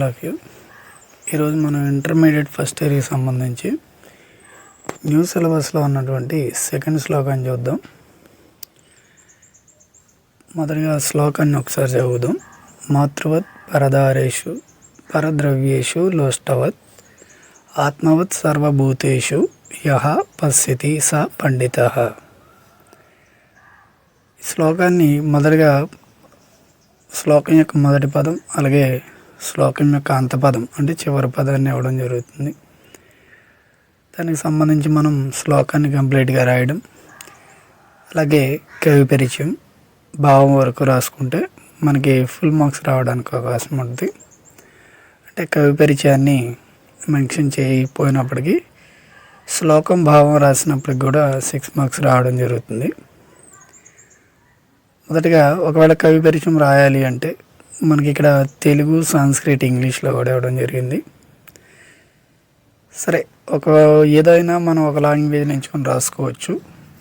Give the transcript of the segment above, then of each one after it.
Of you. ఈరోజు మనం intermediate first ఇయర్కి సంబంధించి న్యూ సిలబస్లో ఉన్నటువంటి సెకండ్ శ్లోకాన్ని చూద్దాం. మొదటిగా శ్లోకాన్ని ఒకసారి చదువుదాం. మాతృవత్ పరదారేషు పరద్రవ్యేషు లోష్టవత్ ఆత్మవత్ సర్వభూతేషు యః పశ్యతి స పండితః. శ్లోకాన్ని మొదటిగా శ్లోకం యొక్క మొదటి పదం అలాగే శ్లోకం యొక్క అంతపదం అంటే చివరి పదాన్ని ఇవ్వడం జరుగుతుంది. దానికి సంబంధించి మనం శ్లోకాన్ని కంప్లీట్గా రాయడం, అలాగే కవి పరిచయం భావం వరకు రాసుకుంటే మనకి ఫుల్ మార్క్స్ రావడానికి అవకాశం ఉంటుంది. అంటే కవి పరిచయాన్ని మెన్షన్ చేయకపోయినప్పటికీ శ్లోకం భావం రాసినప్పటికి కూడా 6 మార్క్స్ రావడం జరుగుతుంది. మొదటిగా ఒకవేళ కవి పరిచయం రాయాలి అంటే మనకి ఇక్కడ తెలుగు, సంస్కృత్, ఇంగ్లీష్లో కూడా ఇవ్వడం జరిగింది. సరే, ఏదైనా మనం ఒక లాంగ్వేజ్ ఎంచుకొని రాసుకోవచ్చు.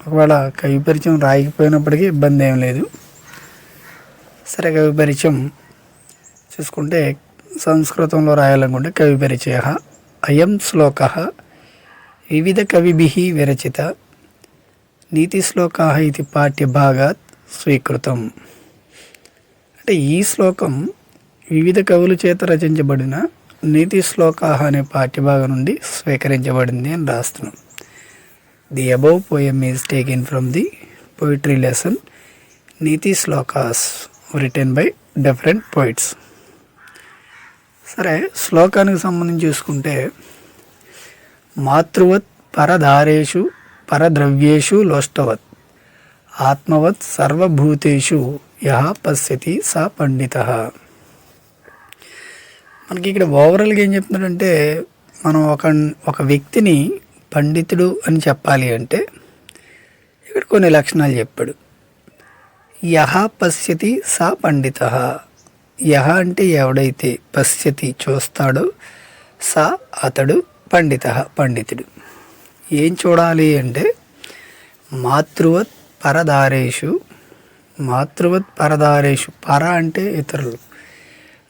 ఒకవేళ కవి పరిచయం రాయకపోయినప్పటికీ ఇబ్బంది ఏం లేదు. సరే, కవి పరిచయం చూసుకుంటే సంస్కృతంలో రాయాలనుకుంటే కవి పరిచయ అయం శ్లోక వివిధ కవిభిః విరచిత నీతి శ్లోకా ఇది పాఠ్యభాగాత్ స్వీకృతం. అంటే ఈ శ్లోకం వివిధ కవుల చేత రచించబడిన నీతి శ్లోకా అనే పాఠ్యభాగం నుండి స్వీకరించబడింది అని రాస్తున్నాం. The above poem is taken from the poetry lesson నీతి shlokas written by different poets. సరే, శ్లోకానికి సంబంధించి చూసుకుంటే మాతృవత్ పరధారేషు పరద్రవ్యేషు లోష్టవత్ ఆత్మవత్ సర్వభూతేషు యః పశ్యతి స పండితః. మనకి ఇక్కడ ఓవరాల్గా ఏం చెప్తున్నాడంటే, మనం ఒక వ్యక్తిని పండితుడు అని చెప్పాలి అంటే ఇక్కడ కొన్ని లక్షణాలు చెప్పాడు. యః పశ్యతి స పండితః. యః అంటే ఎవడైతే, పశ్యతి చూస్తాడో, స అతడు, పండితః పండితుడు. ఏం చూడాలి అంటే మాతృవత్ పరదారేషు, మాతృవత్ పరదారేషు, పర అంటే ఇతరులు,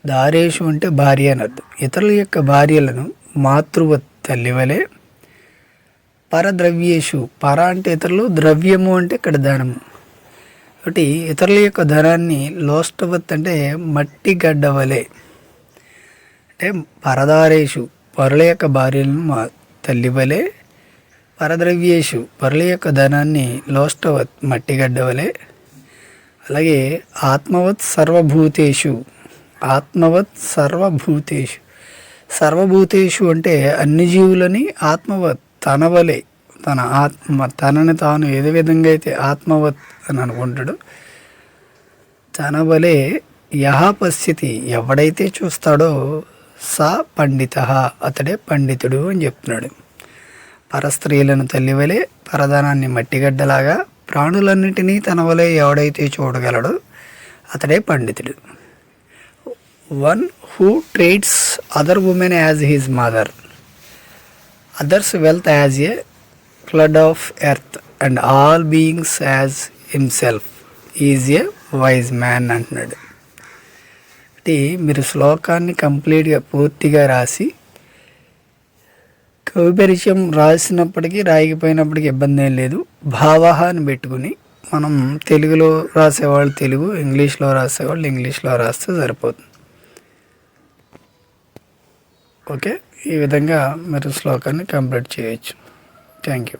దారేషు అంటే భార్య అని అర్థం. ఇతరుల యొక్క భార్యలను మాతృవత్ తల్లివలే, పరద్రవ్యేషు, పర అంటే ఇతరులు, ద్రవ్యము అంటే ఇక్కడ ధనము. ఒకటి ఇతరుల యొక్క ధనాన్ని లోష్టవత్ అంటే మట్టి గడ్డవలే, అంటే పరదారేషు పరుల యొక్క భార్యలను తల్లివలే, పరద్రవ్యేషు పరుల యొక్క ధనాన్ని లోష్టవత్ మట్టిగడ్డవలే, అలాగే ఆత్మవత్ సర్వభూతేషు, ఆత్మవత్ సర్వభూతేషు, సర్వభూతేషు అంటే అన్ని జీవులని ఆత్మవత్ తనవలే, తన ఆత్మ తనని తాను ఏ విధంగా అయితే ఆత్మవత్ అని అనుకుంటాడు తనవలే యః పశ్యతి ఎవడైతే చూస్తాడో స పండితః అతడే పండితుడు అని చెప్తున్నాడు. పరస్త్రీలను తల్లివలే, పరధనాన్ని మట్టిగడ్డలాగా, ప్రాణులన్నిటినీ తన వలె ఎవడైతే చూడగలడో అతడే పండితుడు. One who treats other women as his mother, others wealth as a flood of earth and all beings as himself is a wise man అంటున్నాడు. అంటే మీరు శ్లోకాన్ని కంప్లీట్గా పూర్తిగా రాసి కవి పరిచయం రాసినప్పటికీ రాయకపోయినప్పటికీ ఇబ్బంది ఏం లేదు. భావాన్ని పెట్టుకుని మనం తెలుగులో రాసేవాళ్ళు తెలుగు, ఇంగ్లీష్లో రాసేవాళ్ళు ఇంగ్లీష్లో రాస్తే సరిపోతుంది. ఓకే, ఈ విధంగా మీరు శ్లోకాన్ని కంప్లీట్ చేయొచ్చు. Thank you.